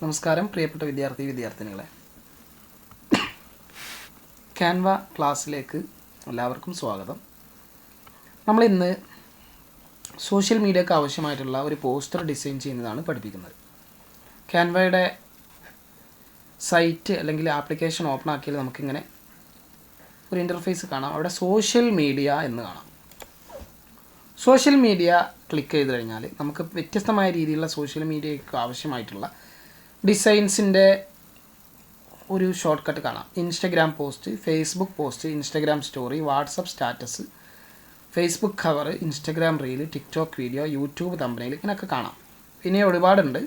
നമസ്കാരം പ്രിയപ്പെട്ട വിദ്യാർത്ഥിനികളെ. ക്യാൻവ ക്ലാസ്സിലേക്ക് എല്ലാവർക്കും സ്വാഗതം. നമ്മളിന്ന് സോഷ്യൽ മീഡിയക്ക് ആവശ്യമായിട്ടുള്ള ഒരു പോസ്റ്റർ ഡിസൈൻ ചെയ്യുന്നതാണ് പഠിപ്പിക്കുന്നത്. ക്യാൻവയുടെ സൈറ്റ് അല്ലെങ്കിൽ ആപ്ലിക്കേഷൻ ഓപ്പൺ ആക്കിയാൽ നമുക്കിങ്ങനെ ഒരു ഇൻ്റർഫേസ് കാണാം. അവിടെ സോഷ്യൽ മീഡിയ എന്ന് കാണാം. സോഷ്യൽ മീഡിയ ക്ലിക്ക് ചെയ്ത് കഴിഞ്ഞാൽ നമുക്ക് വ്യത്യസ്തമായ രീതിയിലുള്ള സോഷ്യൽ മീഡിയയ്ക്ക് ആവശ്യമായിട്ടുള്ള ഡിസൈൻസിൻ്റെ ഒരു ഷോർട്ട് കട്ട് കാണാം. Instagram post, Facebook post, Instagram story, WhatsApp status, Facebook cover, Instagram reel, TikTok video, YouTube thumbnail ഇങ്ങനെയൊക്കെ കാണാം. പിന്നെ ഒരുപാടുണ്ട്.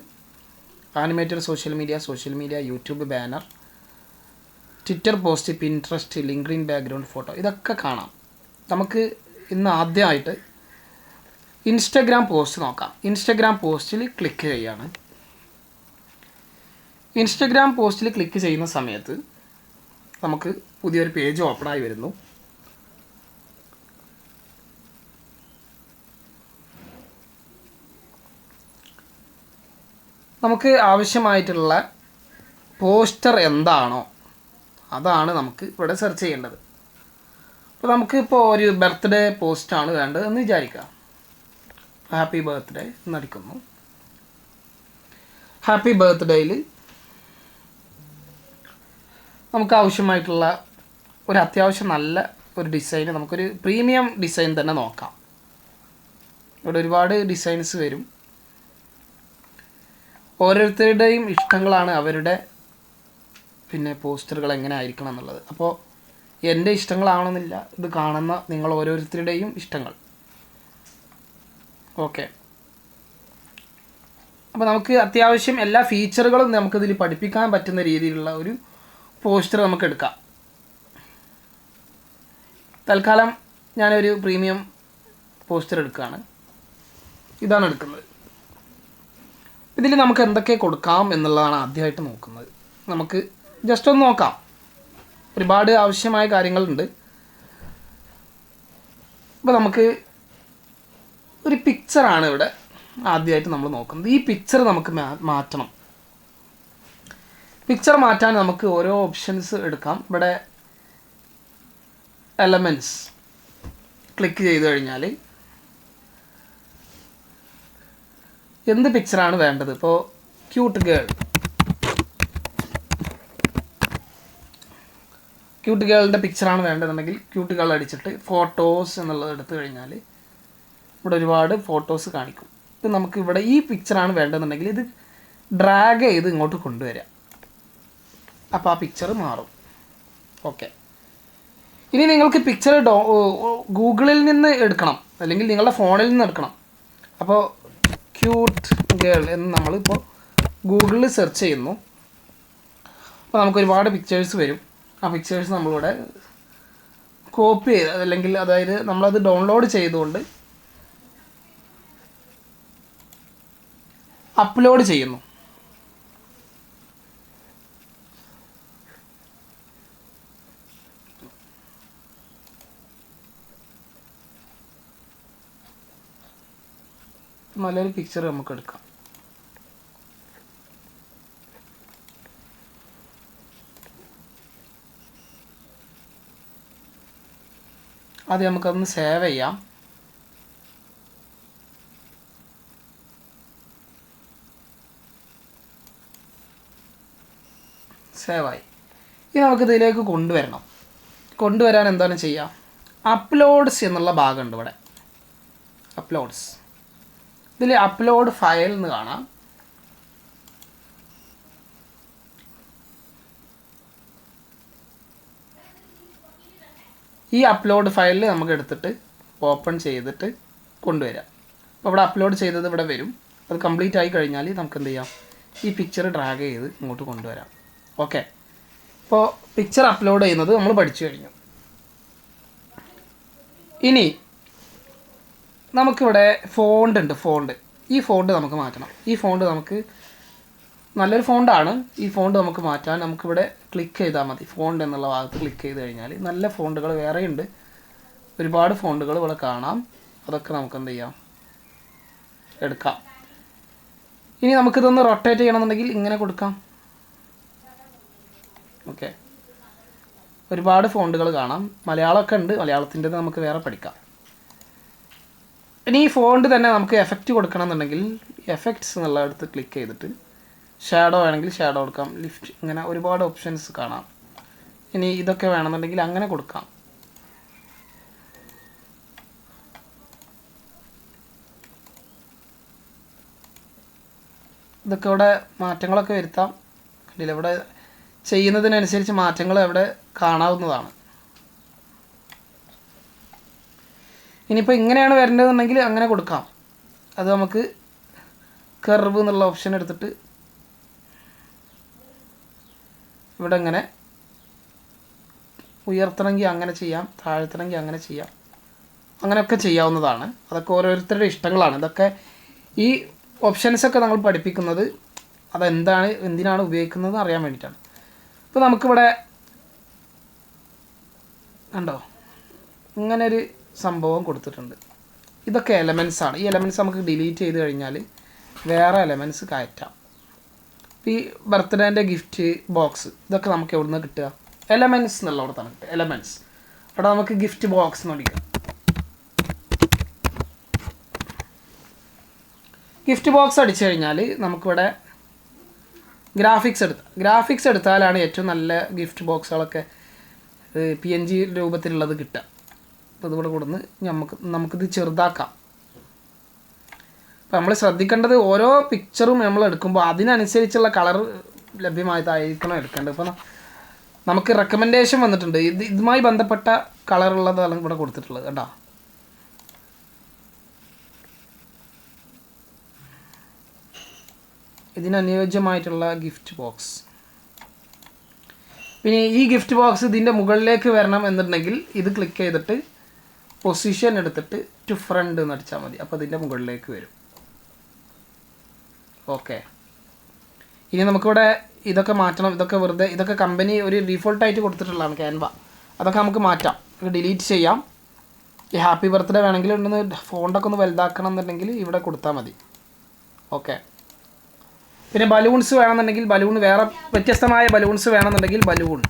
Animated social media, YouTube banner, Twitter post, Pinterest, LinkedIn background photo, ഇതൊക്കെ കാണാം. നമുക്ക് ഇന്ന് ആദ്യമായിട്ട് ഇൻസ്റ്റഗ്രാം പോസ്റ്റ് നോക്കാം. ഇൻസ്റ്റഗ്രാം പോസ്റ്റിൽ ക്ലിക്ക് ചെയ്യാണ്. ഇൻസ്റ്റഗ്രാം പോസ്റ്റിൽ ക്ലിക്ക് ചെയ്യുന്ന സമയത്ത് നമുക്ക് പുതിയൊരു പേജ് ഓപ്പണായി വരുന്നു. നമുക്ക് ആവശ്യമായിട്ടുള്ള പോസ്റ്റർ എന്താണോ അതാണ് നമുക്ക് ഇവിടെ സെർച്ച് ചെയ്യേണ്ടത്. അപ്പോൾ നമുക്കിപ്പോൾ ഒരു ബർത്ത്ഡേ പോസ്റ്റാണ് വേണ്ടതെന്ന് വിചാരിക്കാം. ഹാപ്പി ബർത്ത്ഡേ എന്നടിക്കുന്നു. ഹാപ്പി ബർത്ത്ഡേയിൽ നമുക്ക് ആവശ്യമായിട്ടുള്ള ഒരു അത്യാവശ്യം നല്ല ഒരു ഡിസൈൻ, നമുക്കൊരു പ്രീമിയം ഡിസൈൻ തന്നെ നോക്കാം. ഇവിടെ ഒരുപാട് ഡിസൈൻസ് വരും. ഓരോരുത്തരുടെയും ഇഷ്ടങ്ങളാണ് അവരുടെ പോസ്റ്ററുകൾ എങ്ങനെ ആയിരിക്കണം എന്നുള്ളത്. അപ്പോൾ എൻ്റെ ഇഷ്ടങ്ങളാവണമെന്നില്ല, ഇത് കാണുന്ന നിങ്ങൾ ഓരോരുത്തരുടെയും ഇഷ്ടങ്ങൾ. ഓക്കെ, അപ്പോൾ നമുക്ക് അത്യാവശ്യം എല്ലാ ഫീച്ചറുകളും നമുക്കിതിൽ പഠിപ്പിക്കാൻ പറ്റുന്ന രീതിയിലുള്ള ഒരു പോസ്റ്റർ നമുക്ക് എടുക്കാം. തൽക്കാലം ഞാനൊരു പ്രീമിയം പോസ്റ്റർ എടുക്കുകയാണ്. ഇതാണ് എടുക്കുന്നത്. ഇതിൽ നമുക്ക് എന്തൊക്കെ കൊടുക്കാം എന്നുള്ളതാണ് ആദ്യമായിട്ട് നോക്കുന്നത്. നമുക്ക് ജസ്റ്റ് ഒന്ന് നോക്കാം. ഒരുപാട് ആവശ്യമായ കാര്യങ്ങളുണ്ട്. അപ്പോൾ നമുക്ക് ഒരു പിക്ചറാണ് ഇവിടെ ആദ്യമായിട്ട് നമ്മൾ നോക്കുന്നത്. ഈ പിക്ചർ നമുക്ക് മാറ്റണം. പിക്ചർ മാറ്റാൻ നമുക്ക് ഓരോ ഓപ്ഷൻസ് എടുക്കാം. ഇവിടെ എലമെൻറ്റ്സ് ക്ലിക്ക് ചെയ്ത് കഴിഞ്ഞാൽ എന്ത് പിക്ചറാണ് വേണ്ടത്. ഇപ്പോൾ ക്യൂട്ട് ഗേളിൻ്റെ പിക്ചറാണ് വേണ്ടതെന്നുണ്ടെങ്കിൽ ക്യൂട്ട് ഗേൾ അടിച്ചിട്ട് ഫോട്ടോസ് എന്നുള്ളത് എടുത്തു കഴിഞ്ഞാൽ ഇവിടെ ഒരുപാട് ഫോട്ടോസ് കാണിക്കും. ഇത് നമുക്ക് ഇവിടെ ഈ പിക്ചറാണ് വേണ്ടതെന്നുണ്ടെങ്കിൽ ഇത് ഡ്രാഗ് ചെയ്ത് ഇങ്ങോട്ട് കൊണ്ടുവരാം. അപ്പോൾ ആ പിക്ചർ മാറും. ഓക്കെ, ഇനി നിങ്ങൾക്ക് പിക്ചർ ഗൂഗിളിൽ നിന്ന് എടുക്കണം, അല്ലെങ്കിൽ നിങ്ങളുടെ ഫോണിൽ നിന്ന് എടുക്കണം. അപ്പോൾ ക്യൂട്ട് ഗേൾ എന്ന് നമ്മളിപ്പോൾ ഗൂഗിളിൽ സെർച്ച് ചെയ്യുന്നു. അപ്പോൾ നമുക്ക് ഒരുപാട് പിക്ചേഴ്സ് വരും. ആ പിക്ചേഴ്സ് നമ്മളിവിടെ കോപ്പി ചെയ്ത്, അല്ലെങ്കിൽ അതായത് നമ്മളത് ഡൗൺലോഡ് ചെയ്തുകൊണ്ട് അപ്ലോഡ് ചെയ്യുന്നു. നല്ലൊരു പിക്ചർ നമുക്ക് എടുക്കാം. ആദ്യം നമുക്കതൊന്ന് സേവ് ചെയ്യാം. സേവായി. ഇനി നമുക്കിതിലേക്ക് കൊണ്ടുവരാൻ എന്താണ് ചെയ്യുക? അപ്ലോഡ്സ് എന്നുള്ള ഭാഗമുണ്ട് ഇവിടെ. അപ്ലോഡ്സ്, ഇതിൽ അപ്ലോഡ് ഫയൽ എന്ന് കാണാം. ഈ അപ്ലോഡ് ഫയലിൽ നമുക്ക് എടുത്തിട്ട് ഓപ്പൺ ചെയ്തിട്ട് കൊണ്ടുവരാം. അപ്പോൾ ഇവിടെ അപ്ലോഡ് ചെയ്തത് ഇവിടെ വരും. അത് കംപ്ലീറ്റ് ആയി കഴിഞ്ഞാൽ നമുക്ക് എന്ത് ചെയ്യാം? ഈ പിക്ചർ ഡ്രാഗ് ചെയ്ത് ഇങ്ങോട്ട് കൊണ്ടുവരാം. ഓക്കെ, ഇപ്പോൾ പിക്ചർ അപ്ലോഡ് ചെയ്യുന്നത് നമ്മൾ പഠിച്ചു കഴിഞ്ഞു. ഇനി നമുക്കിവിടെ ഫോണ്ട് ഉണ്ട്. ഈ ഫോണ്ട് നമുക്ക് മാറ്റണം. ഈ ഫോണ്ട് നമുക്ക് നല്ലൊരു ഫോണ്ടാണ്. ഈ ഫോണ്ട് നമുക്ക് മാറ്റാൻ നമുക്കിവിടെ ക്ലിക്ക് ചെയ്താൽ മതി. ഫോണ്ട് എന്നുള്ള ഭാഗത്ത് ക്ലിക്ക് ചെയ്ത് കഴിഞ്ഞാൽ നല്ല ഫോണ്ടുകൾ വേറെയുണ്ട്. ഒരുപാട് ഫോണ്ടുകൾ ഇവിടെ കാണാം. അതൊക്കെ നമുക്ക് എന്ത് ചെയ്യാം? എടുക്കാം. ഇനി നമുക്കിതൊന്ന് റൊട്ടേറ്റ് ചെയ്യണമെന്നുണ്ടെങ്കിൽ ഇങ്ങനെ കൊടുക്കാം. ഓക്കെ, ഒരുപാട് ഫോണ്ടുകൾ കാണാം. മലയാളമൊക്കെ ഉണ്ട്, മലയാളത്തിൻ്റെ നമുക്ക് വേറെ പഠിക്കാം. ഇനി ഈ ഫോണ്ട് തന്നെ നമുക്ക് എഫക്റ്റ് കൊടുക്കണമെന്നുണ്ടെങ്കിൽ എഫക്ട്സ് എന്നുള്ളടത്ത് ക്ലിക്ക് ചെയ്തിട്ട് ഷാഡോ വേണമെങ്കിൽ ഷാഡോ കൊടുക്കാം. ലിഫ്റ്റ്, ഇങ്ങനെ ഒരുപാട് ഓപ്ഷൻസ് കാണാം. ഇനി ഇതൊക്കെ വേണമെന്നുണ്ടെങ്കിൽ അങ്ങനെ കൊടുക്കാം. ഇതൊക്കെ ഇവിടെ മാറ്റങ്ങളൊക്കെ വരുത്താം. കണ്ടില്ല, ഇവിടെ ചെയ്യുന്നതിനനുസരിച്ച് മാറ്റങ്ങൾ അവിടെ കാണാവുന്നതാണ്. ഇനിയിപ്പോൾ ഇങ്ങനെയാണ് വരേണ്ടതെന്നുണ്ടെങ്കിൽ അങ്ങനെ കൊടുക്കാം. അത് നമുക്ക് കർവ് എന്നുള്ള ഓപ്ഷൻ എടുത്തിട്ട് ഇവിടെ ഇങ്ങനെ ഉയർത്തണമെങ്കിൽ അങ്ങനെ ചെയ്യാം, താഴ്ത്തണമെങ്കിൽ അങ്ങനെ ചെയ്യാം. അങ്ങനെയൊക്കെ ചെയ്യാവുന്നതാണ്. അതൊക്കെ ഓരോരുത്തരുടെ ഇഷ്ടങ്ങളാണ്. ഇതൊക്കെ ഈ ഓപ്ഷൻസൊക്കെ നമ്മൾ പഠിപ്പിക്കുന്നത് അതെന്താണ്, എന്തിനാണ് ഉപയോഗിക്കുന്നത് അറിയാൻ വേണ്ടിയിട്ടാണ്. ഇപ്പോൾ നമുക്കിവിടെ കണ്ടോ ഇങ്ങനൊരു സംഭവം കൊടുത്തിട്ടുണ്ട്. ഇതൊക്കെ എലമെൻറ്റ്സ് ആണ്. ഈ എലമെൻറ്റ്സ് നമുക്ക് ഡിലീറ്റ് ചെയ്ത് കഴിഞ്ഞാൽ വേറെ എലമെൻറ്റ്സ് കയറ്റാം. ഈ ബർത്ത്ഡേൻ്റെ ഗിഫ്റ്റ് ബോക്സ് ഇതൊക്കെ നമുക്ക് എവിടെ നിന്ന് കിട്ടുക? എലമെൻറ്റ്സ് എന്നുള്ള അവിടെ തന്നെ കിട്ടുക. എലമെൻറ്റ്സ് അവിടെ നമുക്ക് ഗിഫ്റ്റ് ബോക്സ് എന്ന് വിളിക്കാം. ഗിഫ്റ്റ് ബോക്സ് അടിച്ചു കഴിഞ്ഞാൽ നമുക്കിവിടെ ഗ്രാഫിക്സ് എടുത്താലാണ് ഏറ്റവും നല്ല ഗിഫ്റ്റ് ബോക്സുകളൊക്കെ PNG രൂപത്തിലുള്ളത് കിട്ടുക. അപ്പോൾ അതുകൂടെ കൊടുന്ന് നമുക്കിത് ചെറുതാക്കാം. അപ്പോൾ നമ്മൾ ശ്രദ്ധിക്കേണ്ടത് ഓരോ പിക്ചറും നമ്മൾ എടുക്കുമ്പോൾ അതിനനുസരിച്ചുള്ള കളർ ലഭ്യമായതായിരിക്കണം എടുക്കേണ്ടത്. ഇപ്പോൾ നമുക്ക് റെക്കമെൻഡേഷൻ വന്നിട്ടുണ്ട്, ഇതുമായി ബന്ധപ്പെട്ട കളറുള്ളതാണ് ഇവിടെ കൊടുത്തിട്ടുള്ളത് കേട്ടോ. ഇതിനനുയോജ്യമായിട്ടുള്ള ഗിഫ്റ്റ് ബോക്സ്. പിന്നെ ഈ ഗിഫ്റ്റ് ബോക്സ് ഇതിൻ്റെ മുകളിലേക്ക് വരണം എന്നുണ്ടെങ്കിൽ ഇത് ക്ലിക്ക് ചെയ്തിട്ട് പൊസിഷൻ എടുത്തിട്ട് ടു ഫ്രണ്ട് എന്ന് അടിച്ചാൽ മതി. അപ്പോൾ ഇതിൻ്റെ മുകളിലേക്ക് വരും. ഓക്കെ, ഇനി നമുക്കിവിടെ ഇതൊക്കെ മാറ്റണം. ഇതൊക്കെ വെറുതെ, ഇതൊക്കെ കമ്പനി ഒരു ഡീഫോൾട്ടായിട്ട് കൊടുത്തിട്ടുള്ളതാണ് ക്യാൻവ. അതൊക്കെ നമുക്ക് മാറ്റാം, ഡിലീറ്റ് ചെയ്യാം. ഈ ഹാപ്പി ബർത്ത്ഡേ വേണമെങ്കിൽ ഒന്ന് ഫോണ്ടൊക്കെ ഒന്ന് വലുതാക്കണം എന്നുണ്ടെങ്കിൽ ഇവിടെ കൊടുത്താൽ മതി. ഓക്കെ, പിന്നെ ബലൂൺസ് വേണമെന്നുണ്ടെങ്കിൽ ബലൂൺ വേറെ വ്യത്യസ്തമായ ബലൂൺസ് വേണമെന്നുണ്ടെങ്കിൽ ബലൂൺ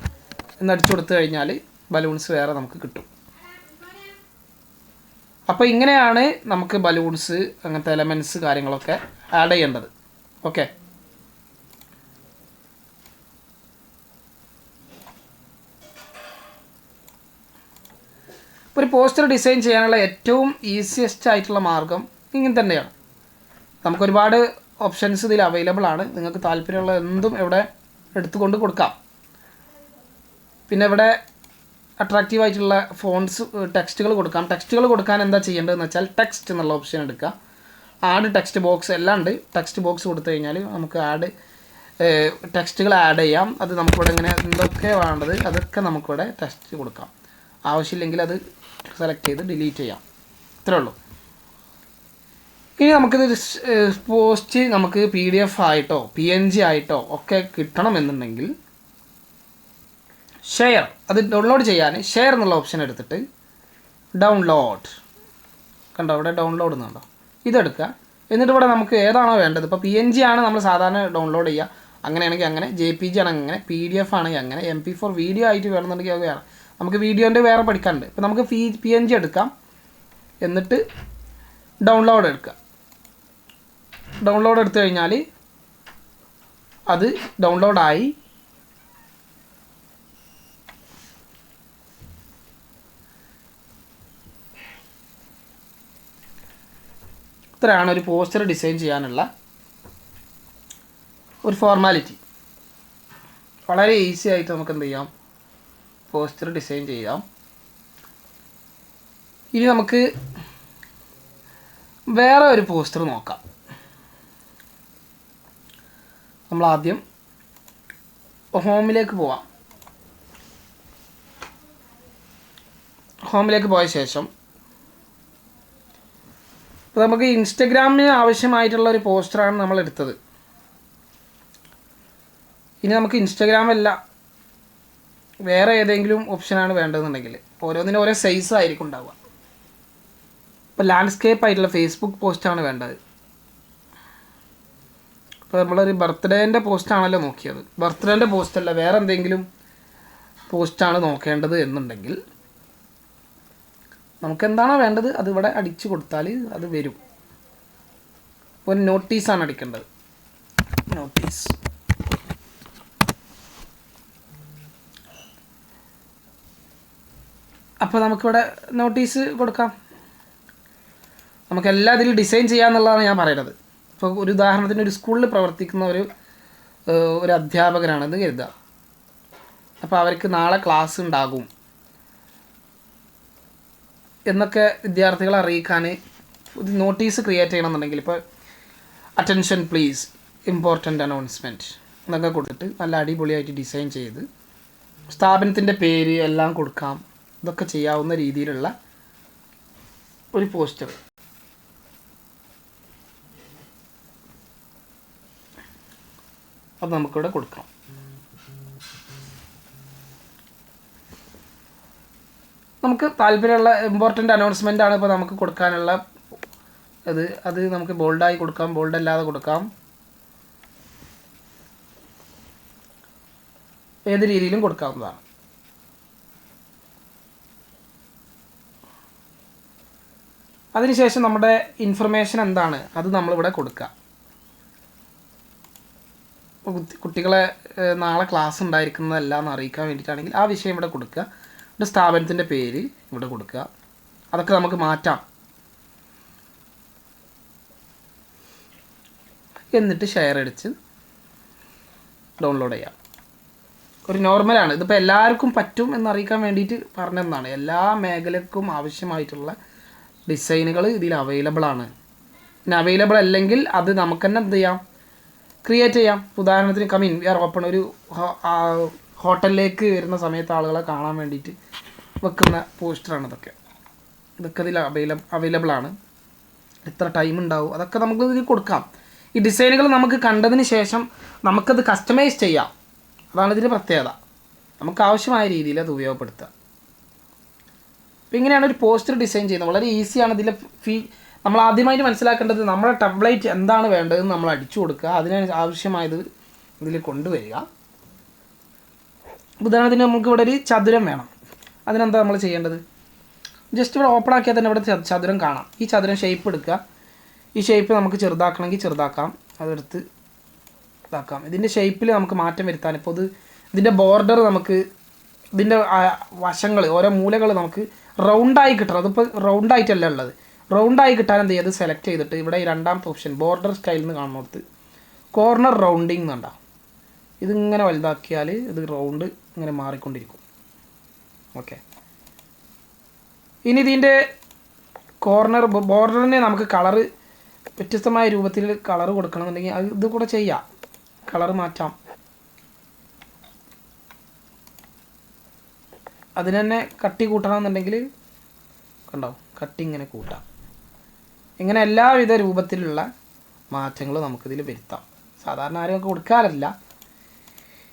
എന്നടിച്ചു കൊടുത്തു കഴിഞ്ഞാൽ ബലൂൺസ് വേറെ നമുക്ക് കിട്ടും. അപ്പോൾ ഇങ്ങനെയാണ് നമുക്ക് ബലൂൺസ് അങ്ങനത്തെ എലമെൻറ്റ്സ് കാര്യങ്ങളൊക്കെ ആഡ് ചെയ്യേണ്ടത്. ഓക്കെ, ഒരു പോസ്റ്റർ ഡിസൈൻ ചെയ്യാനുള്ള ഏറ്റവും ഈസിയസ്റ്റ് ആയിട്ടുള്ള മാർഗം ഇങ്ങനെ തന്നെയാണ്. നമുക്കൊരുപാട് ഓപ്ഷൻസ് ഇതിൽ അവൈലബിൾ ആണ്. നിങ്ങൾക്ക് താല്പര്യമുള്ള എന്തും ഇവിടെ എടുത്തുകൊണ്ട് കൊടുക്കാം. പിന്നെ ഇവിടെ അട്രാക്റ്റീവായിട്ടുള്ള ഫോൺസ് ടെക്സ്റ്റുകൾ കൊടുക്കാം. ടെക്സ്റ്റുകൾ കൊടുക്കാൻ എന്താ ചെയ്യേണ്ടതെന്ന് വെച്ചാൽ ടെക്സ്റ്റ് എന്നുള്ള ഓപ്ഷൻ എടുക്കുക. ആഡ് ടെക്സ്റ്റ് ബോക്സ് എല്ലാം ഉണ്ട്. ടെക്സ്റ്റ് ബോക്സ് കൊടുത്തു കഴിഞ്ഞാൽ നമുക്ക് ടെക്സ്റ്റുകൾ ആഡ് ചെയ്യാം. അത് നമുക്കിവിടെ ഇങ്ങനെ എന്തൊക്കെ വേണ്ടത് അതൊക്കെ നമുക്കിവിടെ ടെക്സ്റ്റ് കൊടുക്കാം. ആവശ്യമില്ലെങ്കിൽ അത് സെലക്ട് ചെയ്ത് ഡിലീറ്റ് ചെയ്യാം. ഇത്രേ ഉള്ളൂ. ഇനി നമുക്കിത് പോസ്റ്റ് നമുക്ക് PDF ആയിട്ടോ PNG ആയിട്ടോ ഒക്കെ കിട്ടണമെന്നുണ്ടെങ്കിൽ ഷെയർ, അത് ഡൗൺലോഡ് ചെയ്യാൻ ഷെയർ എന്നുള്ള ഓപ്ഷൻ എടുത്തിട്ട് ഡൗൺലോഡ് കണ്ടോ, ഇവിടെ ഡൗൺലോഡ് എന്നുണ്ടോ, ഇതെടുക്കുക. എന്നിട്ട് ഇവിടെ നമുക്ക് ഏതാണോ വേണ്ടത്, ഇപ്പോൾ PNG ആണ് നമ്മൾ സാധാരണ ഡൗൺലോഡ് ചെയ്യുക, അങ്ങനെയാണെങ്കിൽ അങ്ങനെ, JPG ആണെങ്കിൽ അങ്ങനെ, PDF ആണെങ്കിൽ അങ്ങനെ, MP4 വീഡിയോ ആയിട്ട് വേണമെന്നുണ്ടെങ്കിൽ അത് വേണം. നമുക്ക് വീഡിയോൻ്റെ വേറെ പഠിക്കാനുണ്ട്. ഇപ്പോൾ നമുക്ക് PNG എടുക്കാം, എന്നിട്ട് ഡൗൺലോഡ് എടുക്കുക. ഡൗൺലോഡ് എടുത്തു കഴിഞ്ഞാൽ അത് ഡൗൺലോഡായി. ഇത്രയാണ് ഒരു പോസ്റ്റർ ഡിസൈൻ ചെയ്യാനുള്ള ഒരു ഫോർമാലിറ്റി. വളരെ ഈസി ആയിട്ട് നമുക്ക് എന്ത് ചെയ്യാം, പോസ്റ്റർ ഡിസൈൻ ചെയ്യാം. ഇനി നമുക്ക് വേറെ ഒരു പോസ്റ്റർ നോക്കാം. നമ്മൾ ആദ്യം ഹോമിലേക്ക് പോവാം. ഹോമിലേക്ക് പോയ ശേഷം ഇപ്പോൾ നമുക്ക് ഇൻസ്റ്റഗ്രാമിന് ആവശ്യമായിട്ടുള്ള ഒരു പോസ്റ്ററാണ് നമ്മൾ എടുത്തത്. ഇനി നമുക്ക് ഇൻസ്റ്റഗ്രാമല്ല വേറെ ഏതെങ്കിലും ഓപ്ഷനാണ് വേണ്ടതെന്നുണ്ടെങ്കിൽ ഓരോന്നിനും ഓരോ സൈസ് ആയിരിക്കും ഉണ്ടാവുക. ഇപ്പോൾ ലാൻഡ്സ്കേപ്പ് ആയിട്ടുള്ള ഫേസ്ബുക്ക് പോസ്റ്റാണ് വേണ്ടത്. ഇപ്പോൾ നമ്മളൊരു ബർത്ത്ഡേൻ്റെ പോസ്റ്റാണല്ലോ നോക്കിയത്, ബർത്ത്ഡേൻ്റെ പോസ്റ്റല്ല വേറെ എന്തെങ്കിലും പോസ്റ്റാണ് നോക്കേണ്ടത് എന്നുണ്ടെങ്കിൽ നമുക്ക് എന്താണോ വേണ്ടത് അത് ഇവിടെ അടിച്ചു കൊടുത്താൽ അത് വരും. ഒരു നോട്ടീസാണ് അടിക്കേണ്ടത്, നോട്ടീസ്. അപ്പോൾ നമുക്കിവിടെ നോട്ടീസ് കൊടുക്കാം. നമുക്കെല്ലാം ഇതിൽ ഡിസൈൻ ചെയ്യാമെന്നുള്ളതാണ് ഞാൻ പറയുന്നത്. ഇപ്പോൾ ഒരു ഉദാഹരണത്തിന് ഒരു സ്കൂളിൽ പ്രവർത്തിക്കുന്ന ഒരു അധ്യാപകനാണെന്ന് കരുതുക. അപ്പോൾ അവർക്ക് നാളെ ക്ലാസ് ഉണ്ടാകും എന്നൊക്കെ വിദ്യാർത്ഥികളെ അറിയിക്കാൻ നോട്ടീസ് ക്രിയേറ്റ് ചെയ്യണമെന്നുണ്ടെങ്കിൽ ഇപ്പോൾ അറ്റൻഷൻ പ്ലീസ് ഇമ്പോർട്ടൻ്റ് അനൗൺസ്മെൻറ്റ് എന്നൊക്കെ കൊടുത്തിട്ട് നല്ല അടിപൊളിയായിട്ട് ഡിസൈൻ ചെയ്ത് സ്ഥാപനത്തിൻ്റെ പേര് എല്ലാം കൊടുക്കാം. ഇതൊക്കെ ചെയ്യാവുന്ന രീതിയിലുള്ള ഒരു പോസ്റ്റർ. അത് നമുക്കിവിടെ കൊടുക്കാം. നമുക്ക് താല്പര്യമുള്ള ഇമ്പോർട്ടൻ്റ് അനൗൺസ്മെൻ്റ് ആണ് ഇപ്പോൾ നമുക്ക് കൊടുക്കാനുള്ള അത് നമുക്ക് ബോൾഡായി കൊടുക്കാം, ബോൾഡ് അല്ലാതെ കൊടുക്കാം, ഏത് രീതിയിലും കൊടുക്കാവുന്നതാണ്. അതിനുശേഷം നമ്മുടെ ഇൻഫർമേഷൻ എന്താണ് അത് നമ്മളിവിടെ കൊടുക്കുക. കുട്ടികളെ നാളെ ക്ലാസ് ഉണ്ടായിരിക്കുന്നതല്ല എന്ന് അറിയിക്കാൻ വേണ്ടിയിട്ടാണെങ്കിൽ ആ വിഷയം ഇവിടെ കൊടുക്കുക. ഇവിടെ സ്ഥാപനത്തിൻ്റെ പേര് ഇവിടെ കൊടുക്കുക. അതൊക്കെ നമുക്ക് മാറ്റാം. എന്നിട്ട് ഷെയർ അടിച്ച് ഡൗൺലോഡ് ചെയ്യാം. ഒരു നോർമലാണ്, ഇതിപ്പോൾ എല്ലാവർക്കും പറ്റും എന്നറിയിക്കാൻ വേണ്ടിയിട്ട് പറഞ്ഞതാണ്. എല്ലാ മേഖലക്കും ആവശ്യമായിട്ടുള്ള ഡിസൈനുകൾ ഇതിൽ അവൈലബിൾ ആണ്. പിന്നെ അവൈലബിൾ അല്ലെങ്കിൽ അത് നമുക്ക് തന്നെ എന്ത് ചെയ്യാം, ക്രിയേറ്റ് ചെയ്യാം. ഉദാഹരണത്തിന് കമിൻ വി ആർ ഓപ്പൺ, ഒരു ഹോട്ടലിലേക്ക് വരുന്ന സമയത്ത് ആളുകളെ കാണാൻ വേണ്ടിയിട്ട് വെക്കുന്ന പോസ്റ്ററാണ് ഇതൊക്കെ. ഇതിൽ അവൈലബിൾ ആണ്. എത്ര ടൈം ഉണ്ടാവും അതൊക്കെ നമുക്ക് ഇതിൽ കൊടുക്കാം. ഈ ഡിസൈനുകൾ നമുക്ക് കണ്ടതിന് ശേഷം നമുക്കത് കസ്റ്റമൈസ് ചെയ്യാം. അതാണ് ഇതിൻ്റെ പ്രത്യേകത. നമുക്ക് ആവശ്യമായ രീതിയിൽ അത് ഉപയോഗപ്പെടുത്തുക. അപ്പോൾ ഇങ്ങനെയാണ് ഒരു പോസ്റ്റർ ഡിസൈൻ ചെയ്യുന്നത്. വളരെ ഈസിയാണ്. ഇതിലെ നമ്മൾ ആദ്യമായിട്ട് മനസ്സിലാക്കേണ്ടത് നമ്മുടെ ടെംപ്ലേറ്റ് എന്താണ് വേണ്ടതെന്ന് നമ്മൾ അടിച്ചു കൊടുക്കുക, അതിന് ആവശ്യമായത് ഇതിൽ കൊണ്ടുവരിക. ഉദാഹരണത്തിന് നമുക്ക് ഇവിടെ ഒരു ചതുരം വേണം. അതിനെന്താ നമ്മൾ ചെയ്യേണ്ടത്? ജസ്റ്റ് ഇവിടെ ഓപ്പൺ ആക്കിയാൽ തന്നെ ഇവിടെ ചതുരം കാണാം. ഈ ചതുരം ഷേപ്പ് എടുക്കുക. ഈ ഷേപ്പ് നമുക്ക് ചെറുതാക്കണമെങ്കിൽ ചെറുതാക്കാം, അതെടുത്ത് ഇതാക്കാം. ഇതിൻ്റെ ഷേപ്പിൽ നമുക്ക് മാറ്റം വരുത്താൻ ഇപ്പോൾ ഇതിൻ്റെ ബോർഡർ നമുക്ക് ഇതിൻ്റെ വശങ്ങൾ ഓരോ മൂലകൾ നമുക്ക് റൗണ്ടായി കിട്ടണം. അതിപ്പോൾ റൗണ്ടായിട്ടല്ല ഉള്ളത്. റൗണ്ടായി കിട്ടാൻ എന്ത് ചെയ്യുക, അത് സെലക്ട് ചെയ്തിട്ട് ഇവിടെ ഈ രണ്ടാമത്തെ ഓപ്ഷൻ ബോർഡർ സ്റ്റൈൽ എന്ന് കാണുന്നിടത്ത് കോർണർ റൗണ്ടിങ് എന്നുണ്ടാവും. ഇതിങ്ങനെ വലുതാക്കിയാൽ ഇത് റൗണ്ട് ഇങ്ങനെ മാറിക്കൊണ്ടിരിക്കും. ഓക്കെ, ഇനി ഇതിൻ്റെ കോർണർ ബോർഡറിന് നമുക്ക് കളറ് വ്യത്യസ്തമായ രൂപത്തിൽ കളർ കൊടുക്കണമെന്നുണ്ടെങ്കിൽ അത് ഇത് കൂടെ ചെയ്യാം. കളർ മാറ്റാം. അതിന് തന്നെ കട്ടി കൂട്ടണമെന്നുണ്ടെങ്കിൽ കണ്ടോ, കട്ടി ഇങ്ങനെ കൂട്ടാം. ഇങ്ങനെ എല്ലാവിധ രൂപത്തിലുള്ള മാറ്റങ്ങൾ നമുക്കിതിൽ വരുത്താം. സാധാരണ ആരും കൊടുക്കാറില്ല.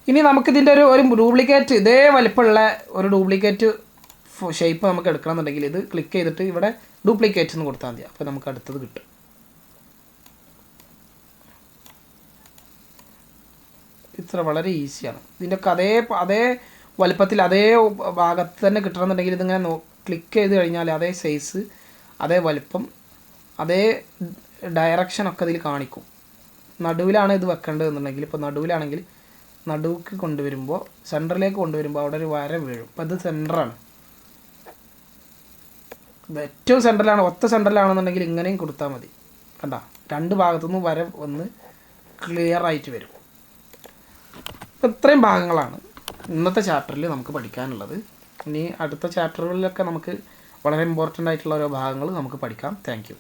ഇനി നമുക്കിതിൻ്റെ ഒരു ഡ്യൂപ്ലിക്കേറ്റ്, ഇതേ വലിപ്പമുള്ള ഒരു ഡ്യൂപ്ലിക്കേറ്റ് ഷേപ്പ് നമുക്ക് എടുക്കണമെന്നുണ്ടെങ്കിൽ ഇത് ക്ലിക്ക് ചെയ്തിട്ട് ഇവിടെ ഡ്യൂപ്ലിക്കേറ്റ് എന്ന് കൊടുത്താൽ മതി. അപ്പോൾ നമുക്ക് അടുത്തത് കിട്ടും. ഇത്ര വളരെ ഈസിയാണ്. ഇതിൻ്റെയൊക്കെ അതേ വലിപ്പത്തിൽ അതേ ഭാഗത്ത് തന്നെ കിട്ടണമെന്നുണ്ടെങ്കിൽ ഇതിങ്ങനെ ക്ലിക്ക് ചെയ്ത് കഴിഞ്ഞാൽ അതേ സൈസ്, അതേ വലിപ്പം, അതേ ഡയറക്ഷനൊക്കെ ഇതിൽ കാണിക്കും. നടുവിലാണ് ഇത് വെക്കേണ്ടതെന്നുണ്ടെങ്കിൽ, ഇപ്പോൾ നടുവിലാണെങ്കിൽ നടുവിലേക്ക് കൊണ്ടുവരുമ്പോൾ സെൻറ്ററിലേക്ക് കൊണ്ടുവരുമ്പോൾ അവിടെ ഒരു വര വീഴും. അപ്പോൾ ഇത് സെൻറ്ററാണ്, ഏറ്റവും സെൻറ്ററിലാണ്. ഒത്ത സെൻറ്ററിലാണെന്നുണ്ടെങ്കിൽ ഇങ്ങനെയും കൊടുത്താൽ മതി. കണ്ട, രണ്ട് ഭാഗത്തുനിന്നും വര ഒന്ന് ക്ലിയർ ആയിട്ട് വരും. അപ്പോൾ ഇത്രയും ഭാഗങ്ങളാണ് ഇന്നത്തെ ചാപ്റ്ററിൽ നമുക്ക് പഠിക്കാനുള്ളത്. ഇനി അടുത്ത ചാപ്റ്ററുകളിലൊക്കെ നമുക്ക് വളരെ ഇമ്പോർട്ടൻ്റ് ആയിട്ടുള്ള ഓരോ ഭാഗങ്ങൾ നമുക്ക് പഠിക്കാം. Thank you.